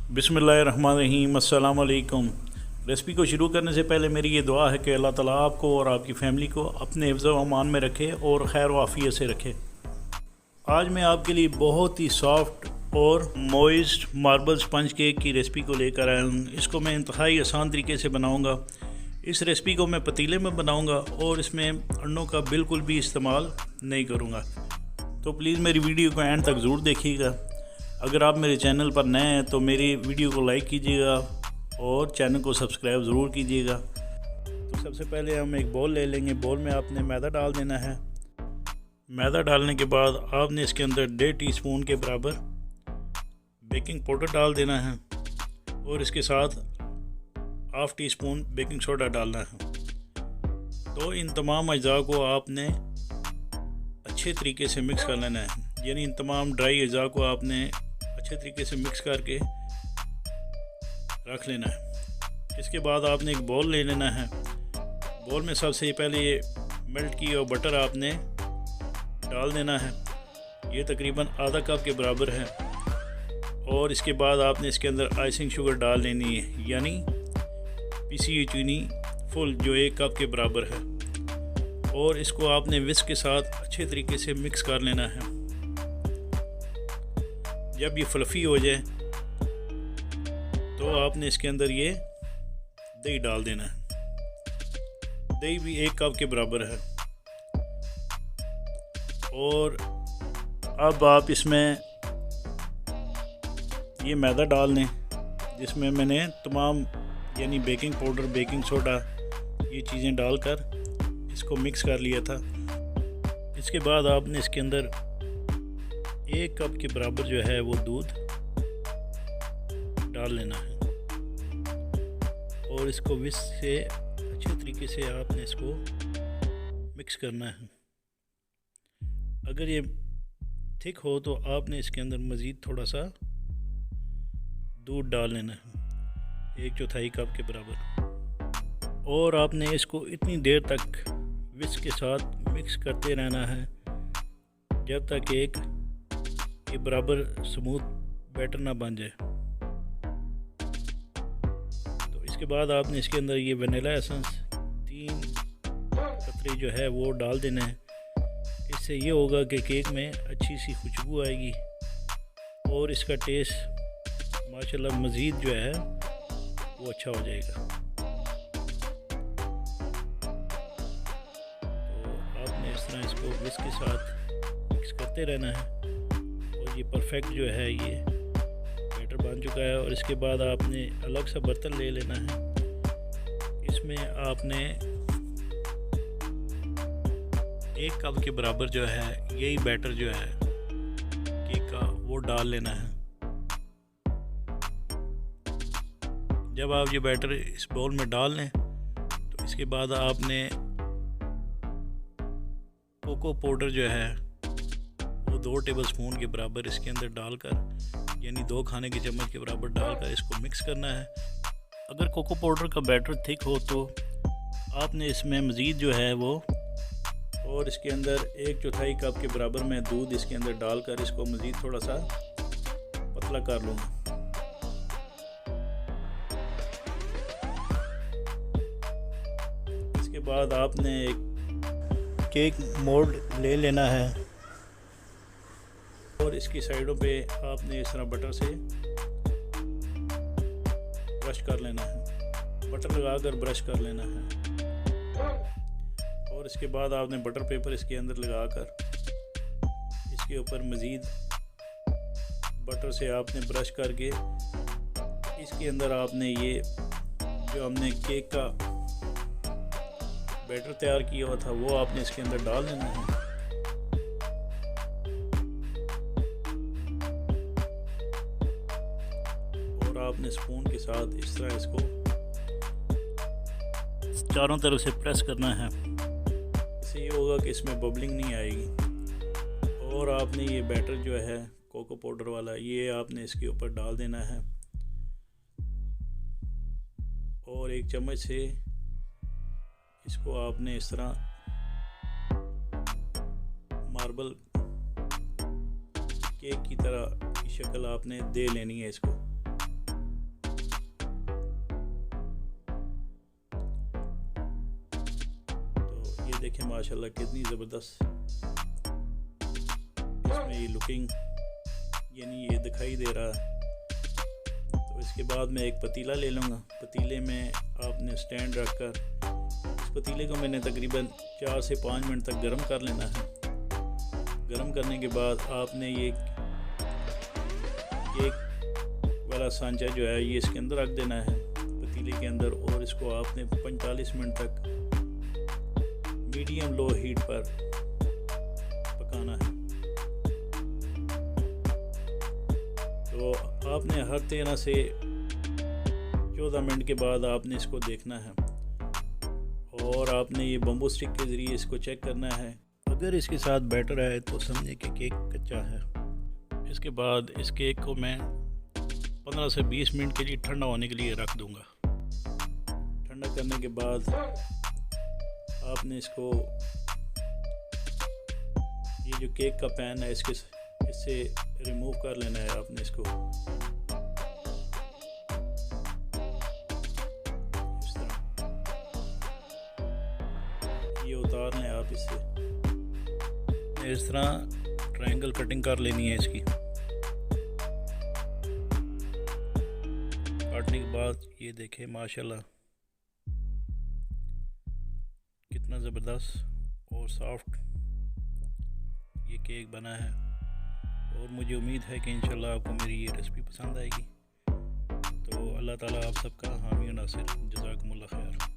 बिस्मिल्लाहिर्रहमानिर्रहीम, अस्सलाम वालेकुम। रेसिपी को शुरू करने से पहले मेरी ये दुआ है कि अल्लाह ताला आपको और आपकी फ़ैमिली को अपने हिफ्ज़ व अमान में रखे और खैर व आफ़ियत से रखे। आज मैं आपके लिए बहुत ही सॉफ्ट और मॉइस्ट मार्बल स्पंज केक की रेसिपी को लेकर आया हूँ। इसको मैं इंतहाई आसान तरीके से बनाऊँगा। इस रेसिपी को मैं पतीले में बनाऊँगा और इसमें अंडों का बिल्कुल भी इस्तेमाल नहीं करूँगा। तो प्लीज़ मेरी वीडियो को एंड तक ज़रूर देखिएगा। अगर आप मेरे चैनल पर नए हैं तो मेरी वीडियो को लाइक कीजिएगा और चैनल को सब्सक्राइब ज़रूर कीजिएगा। तो सबसे पहले हम एक बाउल ले लेंगे। बाउल में आपने मैदा डाल देना है। मैदा डालने के बाद आपने इसके अंदर 1.5 टीस्पून के बराबर बेकिंग पाउडर डाल देना है और इसके साथ 1/2 टीस्पून बेकिंग सोडा डालना है। तो इन तमाम अज्जा को आपने अच्छे तरीके से मिक्स कर लेना है, यानी इन तमाम ड्राई अज्जा को आपने अच्छे तरीके से मिक्स करके रख लेना है। इसके बाद आपने एक बाउल ले लेना है। बाउल में सबसे पहले ये मेल्ट किया हुआ बटर आपने डाल देना है। ये तकरीबन आधा कप के बराबर है। और इसके बाद आपने इसके अंदर आइसिंग शुगर डाल लेनी है, यानी पिसी हुई चीनी फुल जो 1 कप के बराबर है। और इसको आपने विस्क के साथ अच्छे तरीके से मिक्स कर लेना है। जब ये फ्लफ़ी हो जाए तो आपने इसके अंदर ये दही डाल देना है। दही भी 1 कप के बराबर है। और अब आप इसमें ये मैदा डाल लें जिसमें मैंने तमाम यानी बेकिंग पाउडर, बेकिंग सोडा ये चीज़ें डालकर इसको मिक्स कर लिया था। इसके बाद आपने इसके अंदर 1 कप के बराबर जो है वो दूध डाल लेना है और इसको विस्क से अच्छे तरीके से आपने इसको मिक्स करना है। अगर ये थिक हो तो आपने इसके अंदर मज़ीद थोड़ा सा दूध डाल लेना है, 1/4 कप के बराबर। और आपने इसको इतनी देर तक विस्क के साथ मिक्स करते रहना है जब तक एक ये बराबर स्मूथ बैटर ना बन जाए। तो इसके बाद आपने इसके अंदर ये वनीला एसेंस 3 कतरे जो है वो डाल देना है। इससे ये होगा कि केक में अच्छी सी खुशबू आएगी और इसका टेस्ट माशाल्लाह मज़ीद जो है वो अच्छा हो जाएगा। तो आपने इस तरह इसको विस्क के साथ मिक्स करते रहना है और ये परफेक्ट जो है ये बैटर बन चुका है। और इसके बाद आपने अलग सा बर्तन ले लेना है। इसमें आपने 1 कप के बराबर जो है यही बैटर जो है केक का वो डाल लेना है। जब आप ये बैटर इस बाउल में डाल लें तो इसके बाद आपने कोको पाउडर जो है वो 2 टेबलस्पून के बराबर इसके अंदर डालकर, यानी 2 खाने के चम्मच के बराबर डालकर इसको मिक्स करना है। अगर कोको पाउडर का बैटर थिक हो तो आपने इसमें मज़ीद जो है वो और इसके अंदर 1/4 कप के बराबर मैं दूध इसके अंदर डालकर इसको मज़ीद थोड़ा सा पतला कर लूँगा। इसके बाद आपने एक केक मोल्ड ले लेना है और इसकी साइडों पे आपने इस तरह बटर से ब्रश कर लेना है, बटर लगाकर ब्रश कर लेना है। और इसके बाद आपने बटर पेपर इसके अंदर लगाकर इसके ऊपर मज़ीद बटर से आपने ब्रश करके इसके अंदर आपने ये जो हमने केक का बैटर तैयार किया हुआ था वो आपने इसके अंदर डाल देना है। और आपने स्पून के साथ इस तरह इसको चारों तरफ से प्रेस करना है। इससे ये होगा कि इसमें बबलिंग नहीं आएगी। और आपने ये बैटर जो है कोको पाउडर वाला ये आपने इसके ऊपर डाल देना है और 1 चम्मच से इसको आपने इस तरह मार्बल केक की तरह की शक्ल आपने दे लेनी है इसको। माशाल्लाह कितनी ज़बरदस्त इसमें ये लुकिंग यानी ये दिखाई दे रहा है। तो इसके बाद मैं एक पतीला ले लूँगा। पतीले में आपने स्टैंड रखकर इस पतीले को मैंने तकरीबन 4 से 5 मिनट तक गर्म कर लेना है। गर्म करने के बाद आपने ये एक वाला सांचा जो है ये इसके अंदर रख देना है पतीले के अंदर, और इसको आपने 45 मिनट तक मीडियम लो हीट पर पकाना है। तो आपने हर 13 से 14 मिनट के बाद आपने इसको देखना है और आपने ये बम्बू स्टिक के ज़रिए इसको चेक करना है। अगर इसके साथ बैटर है तो समझे कि केक कच्चा है। इसके बाद इस केक को मैं 15 से 20 मिनट के लिए ठंडा होने के लिए रख दूंगा। ठंडा करने के बाद आपने इसको ये जो केक का पैन है इससे रिमूव कर लेना है। आपने इसको इस तरह ये उतार लें आप इससे। इस तरह ट्रायंगल कटिंग कर लेनी है इसकी। काटने के बाद ये देखें माशाल्लाह कितना ज़बरदस्त और सॉफ्ट ये केक बना है। और मुझे उम्मीद है कि इंशाल्लाह आपको मेरी ये रेसिपी पसंद आएगी। तो अल्लाह ताला आप सबका हामी और नासिर। जज़ाकुमुल्लाह खैर।